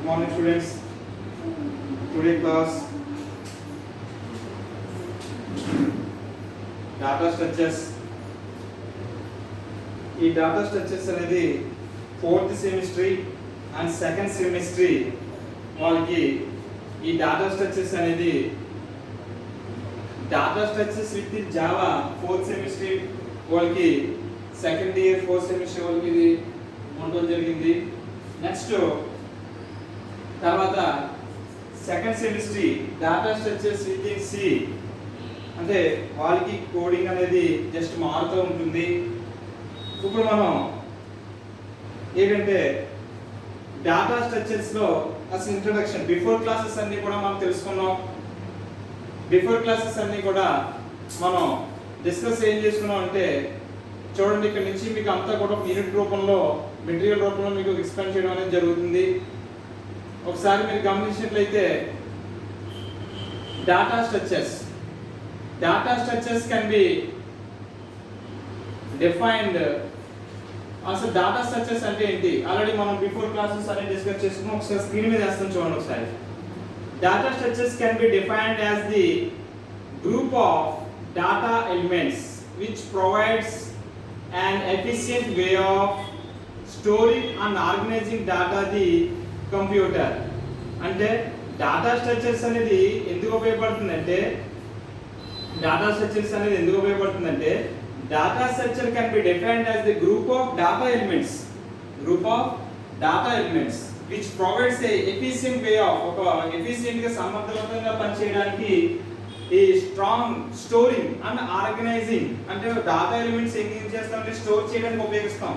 morning students. Today class data structures. ఈ data structures అనేది 4th semester and 2nd semester వాళ్ళకి ఈ data structures అనేది data structures with Java 4th semester వాళ్ళకి second year 4th semester వాళ్ళకి ఇది ఉండడం జరిగింది. నెక్స్ట్ తర్వాత second semester data structures with in C అంటే వాళ్ళకి కోడింగ్ అనేది జస్ట్ మారుతూ ఉంటుంది. ఇప్పుడు మనం ఏంటంటే డేటా స్ట్రక్చర్స్ లో అసలు ఇంట్రడక్షన్ బిఫోర్ క్లాసెస్ అన్ని కూడా మనం తెలుసుకున్నాం. బిఫోర్ క్లాసెస్ అన్ని కూడా మనం డిస్కస్ ఏం చేసుకున్నాం అంటే చూడండి, ఇక్కడ నుంచి మీకు అంతా కూడా యూనిట్ రూపంలో మెటీరియల్ రూపంలో మీకు ఎక్స్ప్లెయిన్ చేయడం అనేది జరుగుతుంది. ఒకసారి మీరు గమనించినట్లయితే data structures can be defined. అసలు డేటా స్ట్రక్చర్స్ అంటే ఏంటి ఆల్రెడీ మనం బిఫోర్ క్లాసెస్ అనేది డిస్కస్ చేసుకున్నాం. ఒకసారి స్క్రీన్ మీద వేస్తాం చూడండి ఒకసారి. Data structures can be defined as the group of data elements which provides an efficient way of storing and organizing data the computer. అంటే డేటా స్ట్రక్చర్స్ అనేది ఎందుకు ఉపయోగపడుతుందంటే data structure can be defined as the group of data elements which provides a efficient way of ఒక efficient గా సమర్థవంతంగా పనిచేయడానికి ఈ strong storing and organising అంటే డేటా ఎలిమెంట్స్ ఏం చేస్తామంటే స్టోర్ చేయడానికి ఉపయోగిస్తాం.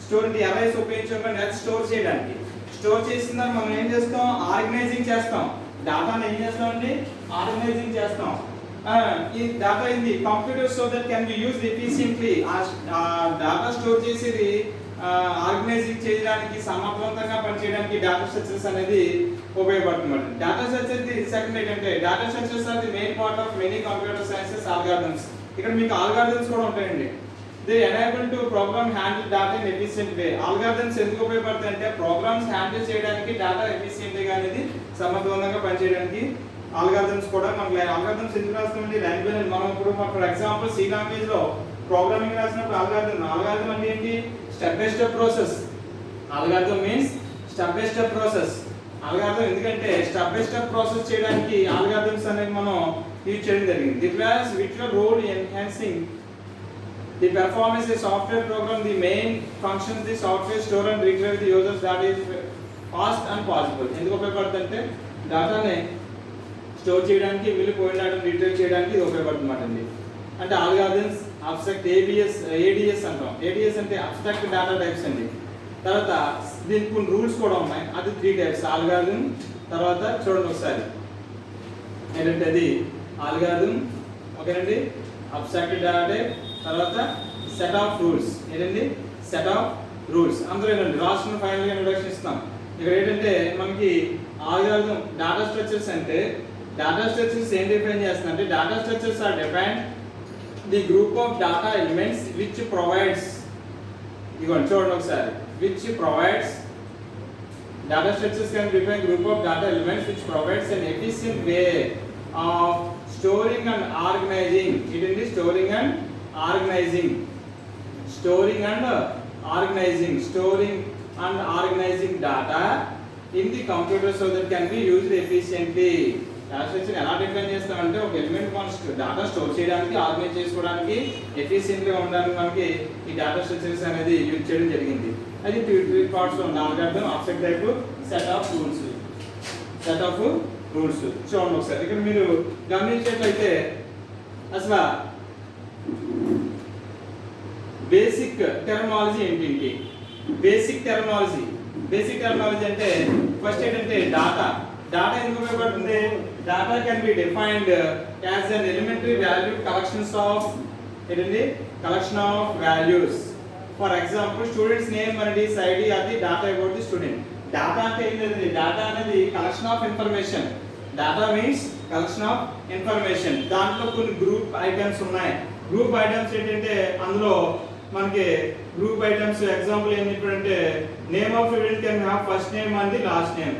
స్టోరింగ్ అరైస్ ఉపయోగించుకొని నెక్స్ట్ స్టోర్ చేయడానికి. స్టోర్ చేసిన మనం ఏం చేస్తాం, ఆర్గనైజింగ్ చేస్తాం. డేటాను ఏం చేస్తామండి, ఆర్గనైజింగ్ చేస్తాం. ఈ డేటా ఏంది computer so that can be used efficiently. ఆ డేటా స్టోర్ చేసేది ఆర్గనైజింగ్ చేయడానికి సమర్థవంతంగా పనిచేయడానికి డేటా స్ట్రక్చర్స్ అనేది ఉపయోగపడుతుంది. డేటా స్ట్రక్చర్ ది సెకండ్ ఏంటంటే data structures are the main part of many computer sciences algorithms. ఇక్కడ మీకు ఆల్గారిథమ్స్ కూడా ఉంటాయండి. They enable to program handle data in efficient way. Algorithms ఎందుకు ఉపయోగపడతాయి అంటే ప్రోగ్రామ్స్ హ్యాండిల్ చేయడానికి డేటా ఎఫిషియెంట్ గా అనేది సమర్థవంతంగా పనిచేయడానికి ఆల్గారిథమ్స్ కూడా మనకి ఆల్గారిథమ్స్ ఎందుకు రాస్తామండి లాంగ్వేజ్. మనం ఇప్పుడు ఫర్ ఎగ్జాంపుల్ సి లాంగ్వేజ్ లో ప్రోగ్రామింగ్ రాసినప్పుడు ఆల్గారిథం అంటే ఏంటి, step by step process. Algorithm means step by step process. Algorithm ఎందుకంటే స్టెప్ బై స్టెప్ ప్రాసెస్ చేయడానికి ఆల్గారిథమ్స్ అనేది మనం యూజ్ చేయడం జరిగింది. The plays vital role enhancing the performance a software program. The main functions the software store and retrieve the users that is fast and possible. ఎందుకు ఉపయోగపడుతుందంటే డేటాని store చేయడానికి వెళ్ళిపోయిన డేటాను రిట్రీవ్ చేయడానికి ఇది ఉపయోగపడుతుందండి. అంటే ఆల్గారిథమ్స్ అబ్స్ట్రాక్ట్ ఏడిఎస్ అంటాం. ఏడిఎస్ అంటే అబ్స్ట్రాక్ట్ డేటా టైప్స్ అండి. తర్వాత దీనికి కొన్ని రూల్స్ కూడా ఉన్నాయి. అది 3 టైప్స్ ఆల్గారిథం. తర్వాత చూడండి ఒకసారి ఏంటంటే అది ఆల్గారిథం ఓకేనండి, అబ్స్ట్రాక్ట్ డేటా టైప్, తర్వాత సెట్ ఆఫ్ రూల్స్. ఏంటండి సెట్ ఆఫ్ రూల్స్. అందులో ఏంటంటే రాసిన ఫైనల్గా ఇంట్రడక్షన్ ఇస్తాం. ఇక్కడ ఏంటంటే మనకి ఆల్గారిథం డేటా స్ట్రక్చర్స్ అంటే డేటా స్ట్రక్చర్స్ ఏం డిఫైన్ చేస్తుందంటే data structures are defined the group of data elements which provides ఇదిగోండి చూడండి ఒకసారి which provides data structures can define group of data elements which provides an efficient way of storing and organizing. It is the storing and organizing data in the computer so that can be used efficiently. Data structure ఎలా define చేస్తామంటే ఒక element మనం data store చేయడానికి, organise చేసుకోవడానికి, efficient గా ఉండడానికి మనకి ఈ డేటా స్ట్రక్చర్స్ అనేది యూజ్ చేయడం జరిగింది. అది 3 పార్ట్స్ ఉన్నాయి. Algorithm, object type, set of rules. చూడండి ఒకసారి ఇక్కడ మీరు గమనించినట్లయితే అసలు బేసిక్ టెర్మినాలజీ ఏంటి. బేసిక్ టెర్మినాలజీ అంటే ఫస్ట్ ఏంటంటే డేటా ఎందుకు ఉపయోగపడుతుంది. Data can be defined as an elementary value collection of values. For example students name and ID are the data about the student. Data అంటే ఏంటంటే డేటా అనేది collection of information. Data means collection of information. దాంట్లో కొన్ని group items ఉన్నాయి. Group items ఏంటంటే అందులో మనకి group items example ఏం చెప్పాడంటే name of student can have first name and the last name.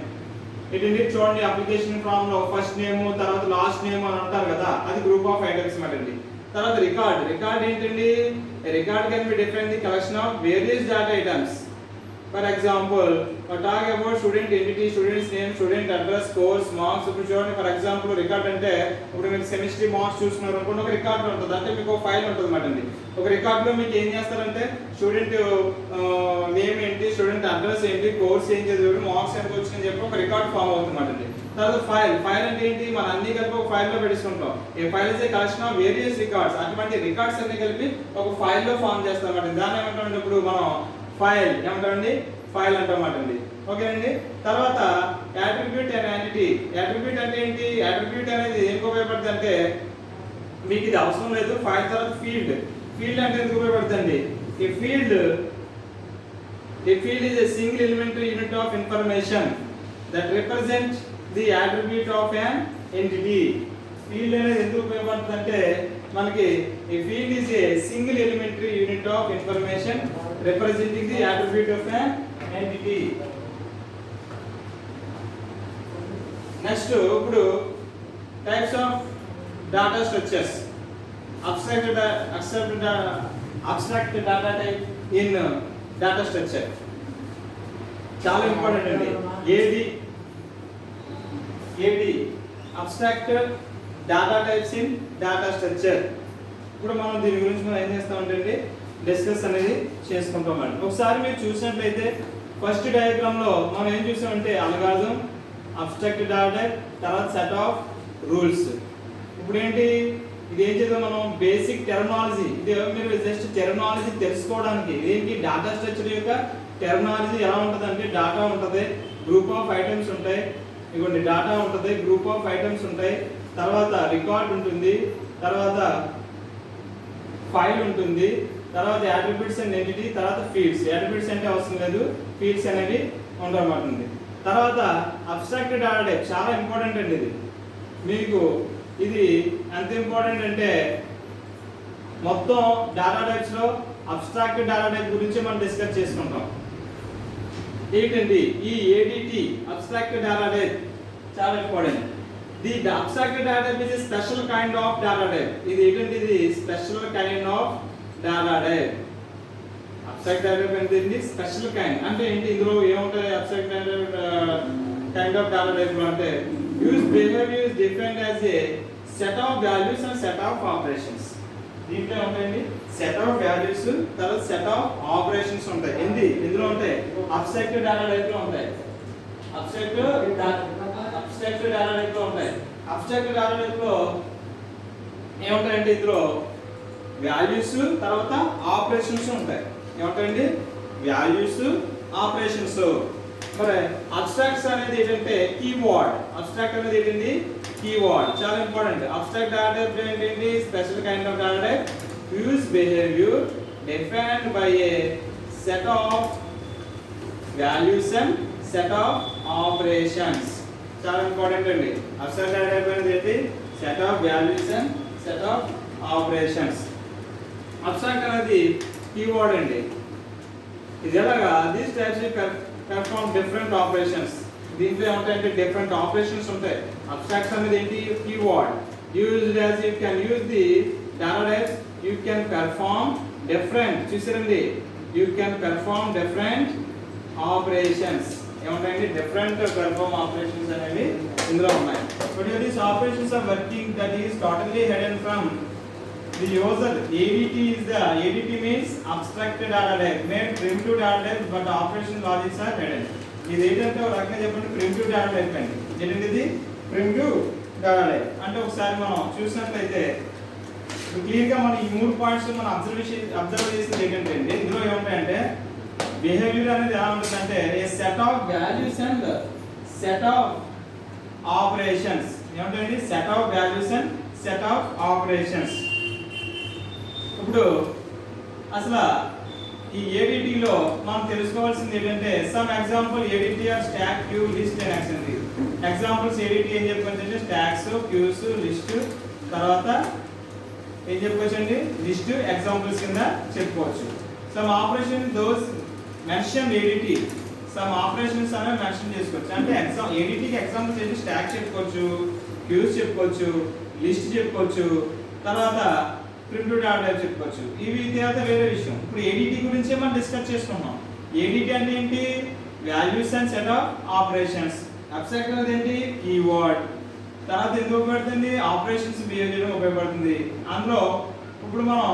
ఏంటంటే చూడండి అప్లికేషన్ ఫామ్ లో ఫస్ట్ నేమ్ తర్వాత లాస్ట్ నేమ్ అని అంటారు కదా, అది గ్రూప్ ఆఫ్ ఐటమ్స్ అండి. తర్వాత రికార్డ్ ఏంటండి, record can be defined the collection of various data items. For example talk about student entity, students name, student address, course, marks. ఇప్పుడు చూడండి ఫర్ ఎగ్జాంపుల్ రికార్డ్ అంటే ఇప్పుడు మీరు సెమిస్టర్ మార్క్స్ చూసుకున్నారు అనుకోండి, ఒక రికార్డ్ ఉంటుంది, అంటే మీకు ఒక ఫైల్ ఉంటుంది అన్నమాట అండి. ఒక రికార్డ్ లో మీకు ఏం చేస్తారంటే స్టూడెంట్ నేమ్ ఏంటి, స్టూడెంట్ అడ్రస్ ఏంటి, కోర్స్ ఏం చదివారు, మార్క్స్ ఎంత వచ్చిందని చెప్పి ఒక రికార్డ్ ఫామ్ అవుతుంది అన్నమాట అండి. తర్వాత ఫైల్ అంటే ఏంటి, మన అన్ని కలిపి ఒక ఫైల్ లో పెట్టుకుంటాం. A file is a collection of various records. అటువంటి రికార్డ్స్ అన్ని కలిపి ఒక ఫైల్ లో ఫామ్ చేస్తాం అన్నమాట. దాన్ని ఏమంటామంటే ఇప్పుడు మనం ఫైల్ ఏమంటామండి, ఫైల్ అంటామండి. ఓకే అండి. తర్వాత యాట్రిబ్యూట్ అండ్ యాంటిటీ. యాట్రిబ్యూట్ అంటే ఏంటి, యాట్రిబ్యూట్ అనేది ఏం ఉపయోగపడుతుంది అంటే మీకు ఇది అవసరం లేదు. ఫైల్ తర్వాత ఫీల్డ్ అంటే ఎందుకు ఉపయోగపడుతుంది, ఈ field is a single elementary unit of information that represents the attribute of an entity. Field అనేది ఎందుకు ఉపయోగపడుతుంది అంటే మనకి ఈ field is a single elementary unit of information representing the attribute of an entity. Next ఇప్పుడు types of data structures. Abstract data type in data structure చాలా important అండి. AD abstract data types in data structure. ఇప్పుడు మనం దీని గురించి మనం ఏం చేస్తామంటే డిస్కస్ అనేది చేసుకుంటామండి. ఒకసారి మీరు చూసినట్లయితే ఫస్ట్ డయాగ్రామ్ లో మనం ఏం చూసామంటే అల్గారిథం, అబ్స్ట్రాక్ట్ డేటా టైప్, తర్వాత సెట్ ఆఫ్ రూల్స్. ఇప్పుడు ఏంటి ఇది ఏం చేద్దాం మనం బేసిక్ టెర్మినాలజీ. ఇది మీరు జస్ట్ టెర్మినాలజీ తెలుసుకోవడానికి ఏంటి డేటా స్ట్రక్చర్ యొక్క టెర్మినాలజీ ఎలా ఉంటుంది అంటే డేటా ఉంటుంది, గ్రూప్ ఆఫ్ ఐటమ్స్ ఉంటాయి, ఇవ్వండి డేటా ఉంటుంది, గ్రూప్ ఆఫ్ ఐటమ్స్ ఉంటాయి, తర్వాత రికార్డ్ ఉంటుంది, తర్వాత ఫైల్ ఉంటుంది, తర్వాత యాట్రిబ్యూట్స్ అండ్ ఎంటిటీ, తర్వాత ఫీల్డ్స్. యాట్రిబ్యూట్స్ అంటే అవసరం లేదు, ఫీల్డ్స్ అనేవి ఉండమాట. తర్వాత అబ్స్ట్రాక్ట్ డేటా టైప్ చాలా ఇంపార్టెంట్ అండి. ఇది మీకు ఇది ఎంత ఇంపార్టెంట్ అంటే మొత్తం డేటా టైప్స్ లో అబ్స్ట్రాక్ట్ డేటా టైప్ గురించి మనం డిస్కస్ చేసుకుంటాం. ఏంటండి ఈ ఏడిటి అబ్స్ట్రాక్ట్ డేటా టైప్ చాలా important. The abstract data type is a special kind of data type. ఇది ఏంటంటే ఇది special kind of data type. Abstract data type అంటే ఇది స్పెషల్ కైండ్ అంటే ఏంటి, ఇందులో ఏముంటాయి abstract kind of data type అంటే use behaviour is different as a set of values and set of operations. దీంట్లో ఉంటాయండి సెట్ ఆఫ్ వాల్యూస్ తర్వాత సెట్ ఆఫ్ ఆపరేషన్స్ ఉంటాయి. ఇందులో ఉంటాయి అబ్స్ట్రాక్ట్ డేటా టైప్ లో ఉంటాయి. అబ్స్ట్రాక్ట్ డేటా టైప్ లో ఉంటాయి. అబ్స్ట్రాక్ట్ డేటా టైప్ లో ఏముంటాయంటే ఇందులో వాల్యూస్ తర్వాత ఆపరేషన్స్ ఉంటాయి. ఏముంటాయండి వాల్యూస్ ఆపరేషన్స్. మరి అబ్స్ట్రాక్ట్స్ అనేది ఏంటంటే కీవర్డ్. అబ్స్ట్రాక్ట్ అనేది ఏంటండి కీవర్డ్ చాలా ఇంపార్టెంట్. అబ్స్ట్రాక్ట్ డేటా టైప్ ఏంటండి special kind of data type use behavior defined by a set of values and set of operations. చాలా ఇంపార్టెంట్ అండి. అబ్స్ట్రాక్ట్ డేటా టైప్ అనేది ఏంటి set of values and set of operations. Abstract అనేది keyword అండి. ఇది ఎలాగా these types perform different operations. దీంట్లో ఏమంటాయంటే different operations ఉంటాయి. అబ్స్ట్రాక్ట్స్ అనేది ఏంటి keyword used as you can use the data types you can perform different చూసారండి you can perform different operations. ఏమంటాయండి డిఫరెంట్ పెర్ఫార్మ్ ఆపరేషన్స్ అనేవి ఇందులో ఉన్నాయి. but these operations are working that is totally hidden from the user. ADT means abstracted data type made primitive data type but operation logics are hidden. ఇది ఏంటంటే ఒక రకంగా చెప్పండి primitive data type అండి. ఏంటంటే ఇది ప్రిమిటివ్ డేటా టైప్ అంటే ఒకసారి మనం చూసినట్లయితే క్లియర్ గా మనం ఈ మూడు పాయింట్స్ మనం అబ్జర్వ్ చేసింది ఏంటంటే ఇందులో ఏముంటాయంటే బిహేవియర్ అనేది ఎలా ఉంటుందంటే a set of values and set of operations. ఏముంటాయండి set of values and set of operations. ఇప్పుడు అసలు ఈ ఏడిటి లో మనం తెలుసుకోవాల్సింది ఏంటంటే some example ADT are stack queue list and action. Examples ADT ఏం చెప్పుకోవచ్చు స్టాక్స్ క్యూస్ లిస్ట్ తర్వాత ఏం చెప్పుకోవచ్చండి లిస్ట్ ఎగ్జాంపుల్స్ కింద చెప్పుకోవచ్చు. Some operation those mention ADT some operations అనేవి మెన్షన్ చేసుకోవచ్చు. అంటే ఎగ్జామ్ ఏడిటికి ఎగ్జాంపుల్స్ ఏంటి, స్టాక్ చెప్పుకోవచ్చు, క్యూస్ చెప్పుకోవచ్చు, లిస్ట్ చెప్పుకోవచ్చు, తర్వాత ప్రింటెడ్ ఆర్డర్ చెప్పుకోవచ్చు. ఇవి తర్వాత వేరే విషయం. ఇప్పుడు ఏడిటి గురించే మనం డిస్కస్ చేసుకున్నాం. ఏడిటి అంటే ఏంటి, values and set of operations. Abstract అనేది ఏంటి, కీవర్డ్. తర్వాత ఎందుకు ఉపయోగపడుతుంది, ఆపరేషన్స్ బిహేవ్ చేయడం ఉపయోగపడుతుంది. అందులో ఇప్పుడు మనం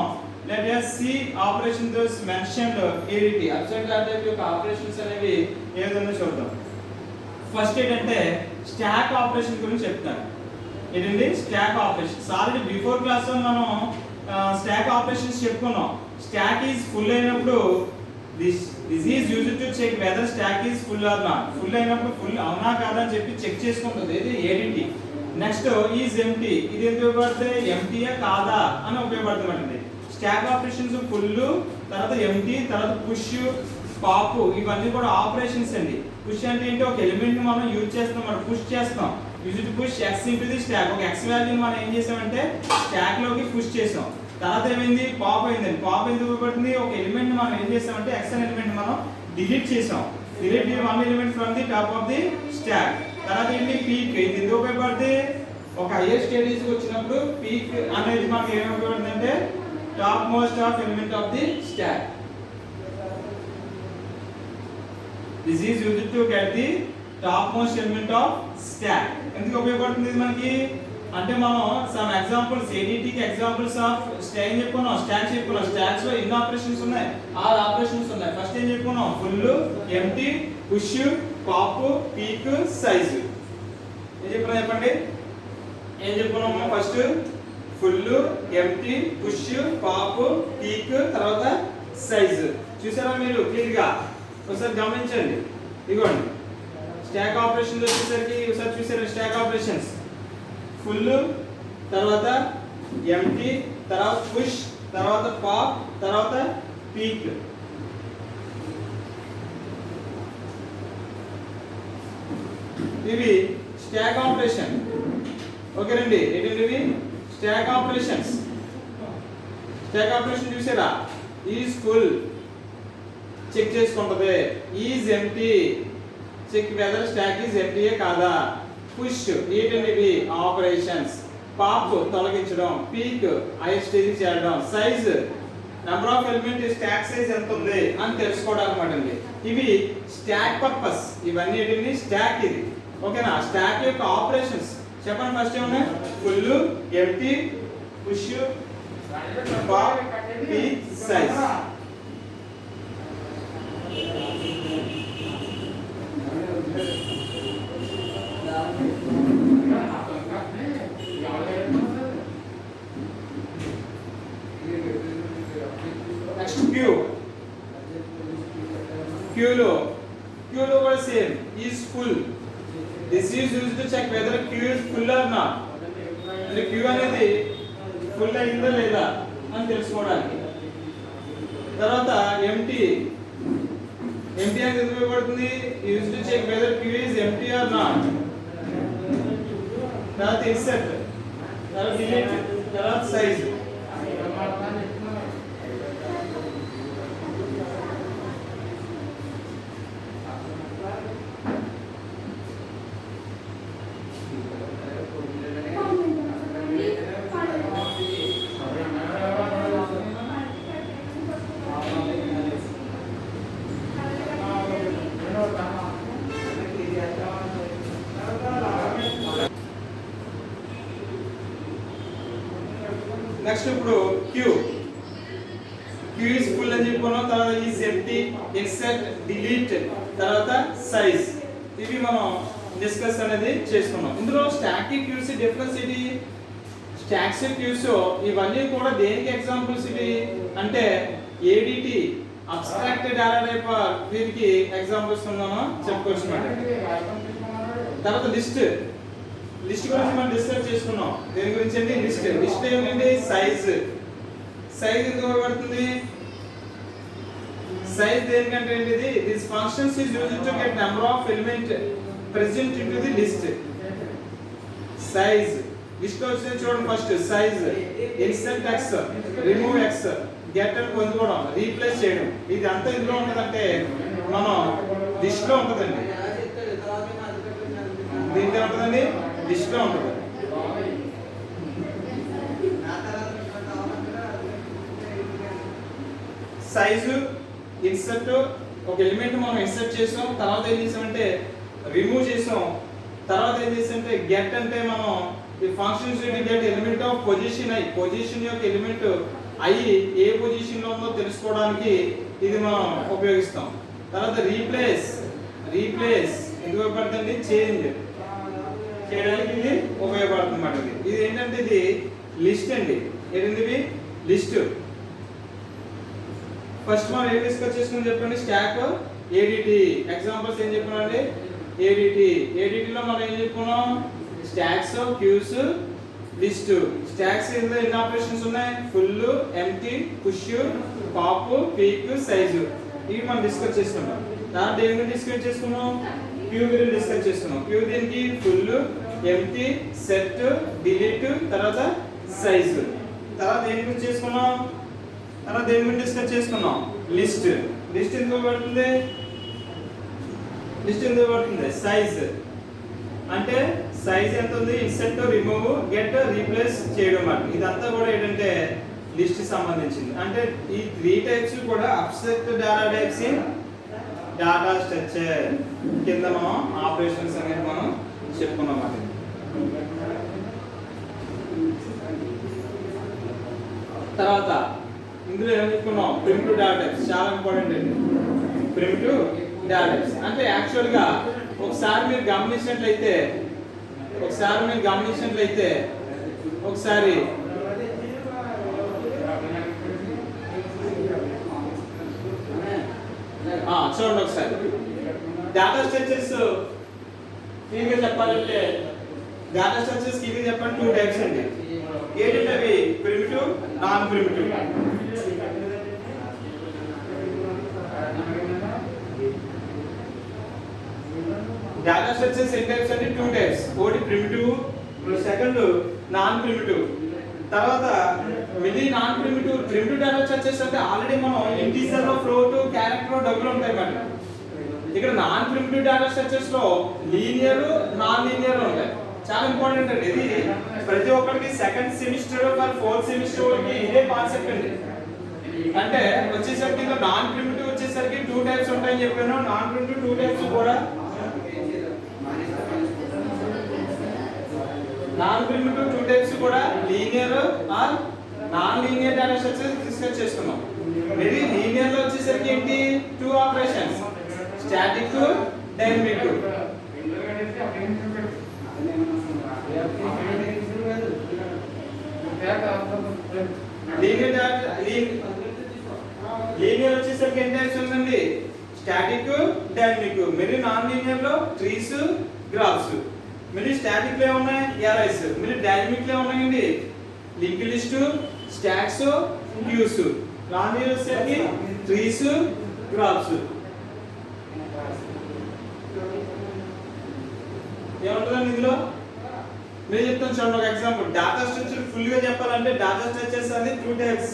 let us see operations those mentioned ADT abstract data type యొక్క ఆపరేషన్స్ అనేవి ఏ విధంగా చూద్దాం. ఫస్ట్ ఏంటంటే స్టాక్ ఆపరేషన్ గురించి చెప్తాను. ఏంటండి stack operations. Already before class లో మనం స్టాక్ ఆపరేషన్స్ చెప్పుకున్నాం. స్టాక్ ఈజ్ ఫుల్ అయినప్పుడు this is used to check whether stack is full or not. Full అయినప్పుడు ఫుల్ అవునా కాదా అని చెప్పి చెక్ చేసుకుంటుంది ఇది ఏడిటి. నెక్స్ట్ ఈజ్ ఎంటీ, ఇది ఎందుకు ఉపయోగపడుతుంది, ఎంటీయా కాదా అని ఉపయోగపడుతుంది. స్టాక్ ఆపరేషన్స్ ఫుల్, తర్వాత ఎంటీ, తర్వాత పుష్, పాప్, ఇవన్నీ కూడా ఆపరేషన్స్ అండి. పుష్ అంటే ఏంటి, ఒక ఎలిమెంట్ ని మనం యూజ్ చేస్తాం, మనం పుష్ చేస్తాం. Use to push X into the stock. ఒక ఎక్స్ వాల్యూని మనం ఏం చేసామంటే స్టాక్ లోకి పుష్ చేసాం. తర్వాత ఏమైంది, పాప్ అయిందండి. పాప్ ఎందుకు ఉపయోగపడుతుంది, ఒక ఎలిమెంట్ ని మనం ఏం చేసామంటే ఎక్స్ అనే ఎలిమెంట్ మనం డిలీట్ చేసాం. Delete one element from the top of the stock. తర్వాత ఏంటి, పీక్. ఇది ఎందుకు ఉపయోగపడుతుంది, ఒక హైయర్ స్టేజ్ వచ్చినప్పుడు పీక్ అనేది మనకి ఏమి ఉపయోగపడుతుంది అంటే top most of element of the stock. This is used to get the top most element of stock. ఎందుకు ఉపయోగపడుతుంది ఇది మనకి అంటే మనం సమ్ ఎగ్జాంపుల్స్ ఏడిటి కి ఎగ్జాంపుల్స్ ఆఫ్ స్టాక్ చెప్పుకున్నాం. స్టాక్ చెప్పుకున్నాం. స్టాక్స్ లో ఎన్ని ఆపరేషన్స్ ఉన్నాయి, 6 ఆపరేషన్స్ ఉన్నాయి. ఫస్ట్ ఏం చెప్పుకున్నాం, full, empty, push, pop, peek, size. ఏం చెప్పుకున్నాం చెప్పండి, ఏం చెప్పుకున్నాము, first full, empty, push, pop, peak, తర్వాత సైజ్. చూసారా మీరు క్లియర్ గా, ఒకసారి గమనించండి. ఇదిగోండి స్టాక్ ఆపరేషన్స్ వచ్చేసరికి ఒకసారి చూసారా, స్టాక్ ఆపరేషన్స్ ఫుల్, తర్వాత ఎంప్టీ, తర్వాత పుష్, తర్వాత పాప్, తర్వాత పీక్. ఇవి స్టాక్ ఆపరేషన్. ఓకేనండి, ఏంటండి స్టాక్ ఆపరేషన్స్. స్టాక్ ఆపరేషన్ చూసారా, ఈజ్ ఫుల్ చెక్ చేసుకుంటది, is empty check whether stack is ఎంప్టీయే కాదా. పుష్ ఏంటండి ఆపరేషన్స్. పాప్ తొలగించడం, పీక్ హైయర్ స్టేజ్ చేయడం, size number of element stack size ఎంత ఉంది అని తెలుసుకోవడానికి అన్నమాట అండి. ఇవి స్టాక్ పర్పస్. ఇవన్నీ ఏంటండి స్టాక్. ఇది ఓకేనా, స్టాక్ యొక్క ఆపరేషన్స్ చెప్పండి. ఫస్ట్ ఏమన్నా, full, empty, push, pop, peek, size. Next queue. క్యూలో కూడా same, is full. This is used to check whether queue is full or not. అంటే క్యూ అనేది ఫుల్ అయిందా లేదా అని తెలుసుకోవడానికి. తర్వాత ఎంటీ. ఎంటీ అనేది ఎందుకు ఉపయోగపడుతుంది, used to check whether queue is empty or not. తర్వాత ఇన్సర్ట్, తర్వాత డిలీట్, తర్వాత సైజ్. నెక్స్ట్ ఇప్పుడు క్యూ. క్యూ ఇస్ ఫుల్ అని చెప్పుకున్నాం. తర్వాత ఈజ్ ఎంప్టీ, ఇన్సర్ట్, డిలీట్, తర్వాత సైజ్. ఇవి మనం డిస్కస్ అనేది చేసుకున్నాం. ఇందులో స్టాక్ క్యూస్ డిఫరెన్స్ ఏంటి, స్టాక్స్ క్యూస్ ఇవన్నీ కూడా దేనికి ఎగ్జాంపుల్స్ ఇవి అంటే ఏడిటి అబ్స్ట్రాక్ట్ డేటా టైప్ వీరికి ఎగ్జాంపుల్స్ ఉన్నామో చెప్పుకోవచ్చు అన్నమాట. తర్వాత లిస్ట్. లిస్ట్ గురించి మనం డిస్కస్ చేసుకున్నాం. దేని గురించి అంటే లిస్ట్. లిస్ట్ ఏమిటంటే సైజ్. సైజ్ ఎందుకు ఉపయోగపడుతుంది, సైజ్ దేనికంటే ఏంటిది, this functions is used to get number of element present into the list. Size list వచ్చేది చూడండి. First size, insert X, remove X, get అని పొందుకోవడం, రీప్లేస్ చేయడం. ఇది అంతా ఇందులో ఉన్నదంటే మనం లిస్ట్ లో ఉంటుందండి. దీంట్లో ఉంటుందండి, లిస్ట్ లో ఉంటుంది. సైజు, ఇన్సర్ట్, ఒక ఎలిమెంట్ మనం ఇన్సర్ట్ చేసాం, తర్వాత ఏం చేసామంటే రిమూవ్ చేసాం, తర్వాత ఏం చేసామంటే గెట్ అంటే మనం ఈ functions get element of position అయ్యి పొజిషన్ యొక్క ఎలిమెంట్ అయ్యి ఏ పొజిషన్ లో ఉందో తెలుసుకోవడానికి ఇది మనం ఉపయోగిస్తాం. తర్వాత రీప్లేస్ ఎందుకు ఉపయోగపడుతుంది? చేంజ్ చేయడానికి ఇది ఉపయోగపడుతుంది అన్నమాట. ఇది ఏంటంటే ఇది లిస్ట్ అండి. ఏంటిది? లిస్ట్. ఫస్ట్ మనం ఏం డిస్కస్ చేసుకుని చెప్పండి. Stock, ADT. ఎగ్జాంపుల్స్ ఏం చెప్పానండి? ఏడిటిలో మనం ఏం చెప్పుకున్నాం? Stocks, cues, list. స్టాక్స్ ఇందులో ఎన్ని ఆపరేషన్స్ ఉన్నాయి? Full, empty, push, pop, peak, size. ఇవి మనం డిస్కస్ చేసుకున్నాం. దాంట్లో దేని గురించి డిస్కస్ చేసుకున్నాం? క్యూ గురించి డిస్కస్ చేసుకున్నాం. క్యూ దీనికి ఫుల్, ఎంప్టీ, సెట్, డిలీట్, తర్వాత సైజు. తర్వాత దేని గురించి చేసుకున్నాం? తర్వాత దేని గురించి డిస్కస్ చేసుకున్నాం? లిస్ట్ ఎందుకు పడుతుంది? సైజ్ అంటే సైజ్ ఎంత ఉంది? ఇన్సర్ట్, రిమూవ్, గెట్, రీప్లేస్ చేయడం అన్నమాట. ఇదంతా కూడా ఏంటంటే లిస్ట్ సంబంధించింది. అంటే ఈ 3 టైప్స్ కూడా abstract data types in data structure కింద మనం ఆపరేషన్స్ అనేది మనం చెప్పుకున్నాం అన్నమాట. తర్వాత ఇందులో ఏం చెప్పుకున్నాం? ప్రిమిటివ్ డేటా టైప్స్ చాలా ఇంపార్టెంట్ అండి. ప్రిమిటివ్ డేటా టైప్స్ అంటే యాక్చువల్ గా ఒకసారి మీరు గమనించినట్లయితే ఒకసారి చూడండి. ఒకసారి డేటా స్ట్రక్చర్స్ క్లియర్గా చెప్పాలంటే డేటా స్ట్రక్చర్స్ క్లియర్గా చెప్పండి 2 టైప్స్ అండి. ఏంటంటే అవి primitive, non primitive. Data structures ఎన్ని టైప్స్ అంటే 2 టైప్స్. ఒకటి ప్రిమిటివ్, సెకండ్ నాన్ ప్రిమిటివ్. తర్వాత మిగిలిన నాన్ ప్రిమిటివ్ డేటా స్ట్రక్చర్స్ అంటే ఆల్రెడీ మనం ఇంటీజర్ లో, ఫ్లోట్, క్యారెక్టర్, డబుల్ ఉంటాయి కదా. ఇక్కడ నాన్ ప్రిమిటివ్ డేటా స్ట్రక్చర్స్ లో లీనియర్, నాన్ లీనియర్ ఉంటాయి. చాలా ఇంపార్టెంట్ అండి. ఇది ప్రతి ఒక్కరికి second semester or fourth semester వరకు ఇదే కాన్సెప్ట్ అండి. అంటే వచ్చేసరికి నాన్ ప్రిమిటివ్ వచ్చేసరికి 2 టైప్స్ ఉంటాయని చెప్పాను. నాన్ ప్రిమిటివ్ 2 టైప్స్ కూడా linear or non linear data structures discuss చేసుకున్నాం. ఇది లీనియర్ లో వచ్చేసరికి ఏంటి? 2 ఆపరేషన్స్, స్టాటిక్, డైనమిక్. లీనియర్ వచ్చేసరికి ఎన్ని టైప్స్ ఉందండి? Static, dynamic. మీరు నాన్ లీనియర్ లో ట్రీస్, గ్రాఫ్స్. మీరు స్టాటిక్ లో ఉన్నాయి ఎరైస్. మీరు డైనమిక్ లో ఉన్నాయండి link list, stacks, queues. Non linear వచ్చేసరికి ట్రీస్, గ్రాఫ్స్. ఏమంటుందండి ఇందులో? నేను చెప్తాను చూడండి. ఒక ఎగ్జాంపుల్ డేటా స్ట్రక్చర్ ఫుల్ గా చెప్పాలంటే డేటా స్ట్రక్చర్స్ అనేది 2 types.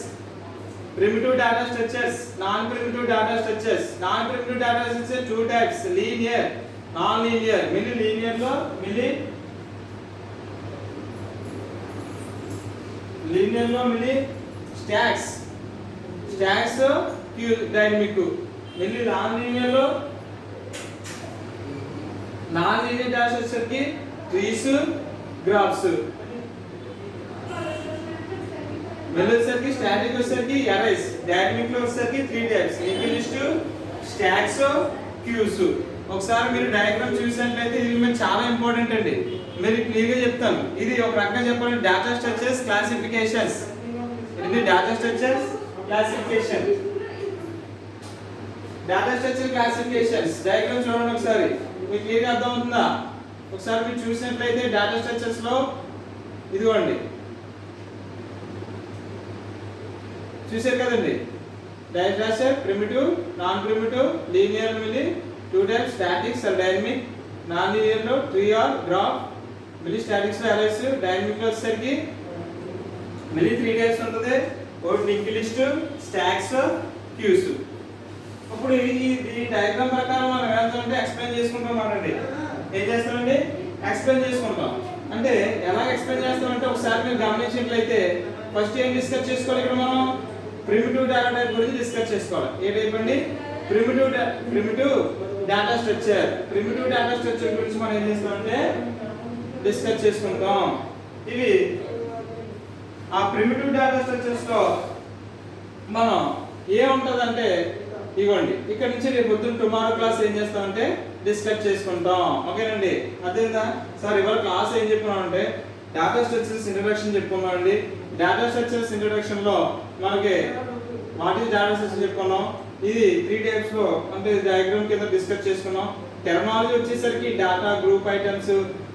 Primitive data structures, non primitive data structures. Non primitive data structure 2 types, linear, non linear. మిలి లీనియర్ లో మిలి స్టాక్స్, క్యూ, డైనమిక్. మిలి నాన్ లీనియర్ డేటా స్ట్రక్చర్ కి ట్రీస్, గ్రాఫ్స్. మిలి వచ్చేసరికి స్టాటిక్ వచ్చేసరికి ఎరైస్. డైనమిక్ లో వచ్చేసరికి 3 types, link list, stacks, queues. ఒకసారి మీరు డయాగ్రామ్ చూసినట్లయితే ఇది మీకు చాలా ఇంపార్టెంట్ అండి. మీరు క్లియర్ గా చెప్తాను. ఇది ఒక రకంగా చెప్పాలంటే డేటా స్ట్రక్చర్స్ క్లాసిఫికేషన్స్. ఇది డేటా స్ట్రక్చర్స్ క్లాసిఫికేషన్. డయాగ్రామ్ చూడండి ఒకసారి, మీకు క్లియర్ గా అర్థం అవుతుందా? ఒకసారి మీరు చూసినట్లయితే డేటా స్ట్రక్చర్స్ లో ఇదిగోండి చూశారు కదండి. Data structure primitive, non primitive, linear మిలి 2 types, statics or dynamic. Non linear లో ట్రీ ఆర్ గ్రాఫ్. మిలి స్టాటిక్స్ లో అరైస్. డైనమిక్ లో వచ్చేసరికి మిలి 3 టైప్స్ ఉంటుంది. ఒకటి లింక్ లిస్ట్, స్టాక్స్, క్యూస్. ఇప్పుడు ఈ డయాగ్రామ్ ప్రకారం మనం ఏమంటాం ఏం చేస్తామండి ఎక్స్ప్లెయిన్ చేసుకుంటాం. అంటే ఎలా ఎక్స్ప్లెయిన్ చేస్తామంటే ఒకసారి మీరు గమనించినట్లయితే ఫస్ట్ ఏం డిస్కస్ చేసుకోవాలి ఇక్కడ మనం ప్రిమిటివ్ డేటా టైప్ గురించి డిస్కస్ చేసుకోవాలి. ఏ టైప్ అండి primitive data structure. Primitive data structure గురించి మనం ఏం చేస్తామంటే డిస్కస్ చేసుకుంటాం. ఇవి ఆ ప్రిమిటివ్ డేటా స్ట్రక్చర్స్ లో మనం ఏముంటదంటే ఇవ్వండి ఇక్కడ నుంచి రేపు పొద్దున్న టుమారో క్లాస్ ఏం చేస్తామంటే డిస్కస్ చేసుకుంటాం. ఓకేనండి అదేందా సార్ ఇవాళ క్లాస్ ఏం చెప్పుకున్నాం అంటే డేటా స్ట్రక్చర్స్ ఇంట్రడక్షన్ చెప్పుకున్నాం అండి. డేటా స్ట్రక్చర్స్ ఇంట్రడక్షన్ లో మనకి వాట్ ఈస్ డేటా స్ట్రక్చర్ చెప్పుకున్నాం. ఇది 3 టైప్స్ లో అంటే డయాగ్రామ్ కింద డిస్కస్ చేసుకున్నాం. టెర్మినాలజీ వచ్చేసరికి data group items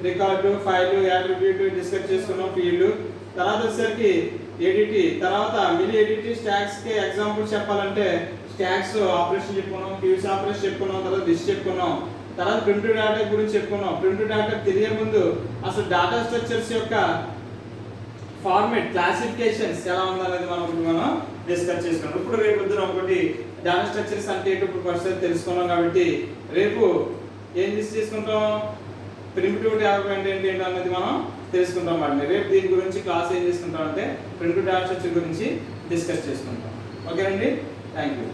record file attribute discuss చేసుకున్నాం. ఫీల్డ్ తర్వాత వచ్చేసరికి ఎడిటి తర్వాత మిలి ఎడిటి స్టాక్స్ కి ఎగ్జాంపుల్ చెప్పాలంటే స్టాక్స్ ఆపరేషన్ చెప్పుకున్నాం. క్యూస్ ఆపరేషన్ చెప్పుకున్నాం. తర్వాత లిస్ట్ చెప్పుకున్నాం. తర్వాత ప్రింటెడ్ డేటా గురించి చెప్పుకున్నాం. ప్రింటెడ్ డేటా తెలియ ముందు అసలు డేటా స్ట్రక్చర్స్ యొక్క ఫార్మాట్ క్లాసిఫికేషన్స్ ఎలా ఉందనేది మనం డిస్కస్ చేసుకున్నాం. ఇప్పుడు రేపు పొద్దున ఒకటి డేటా స్ట్రక్చర్స్ అంటే ఏంటో ఇప్పుడు ఫస్ట్ తెలుసుకున్నాం కాబట్టి రేపు ఏం డిస్కస్ చేసుకుంటాం ప్రిమిటివ్ డెవలప్మెంట్ ఏంటి అనేది మనం తెలుసుకుంటాం అండి. రేపు దీని గురించి క్లాస్ ఏం చేసుకుంటాం అంటే ప్రిమిటివ్ డేటా స్ట్రక్చర్ గురించి డిస్కస్ చేసుకుంటాం. ఓకేనండి థ్యాంక్ యూ.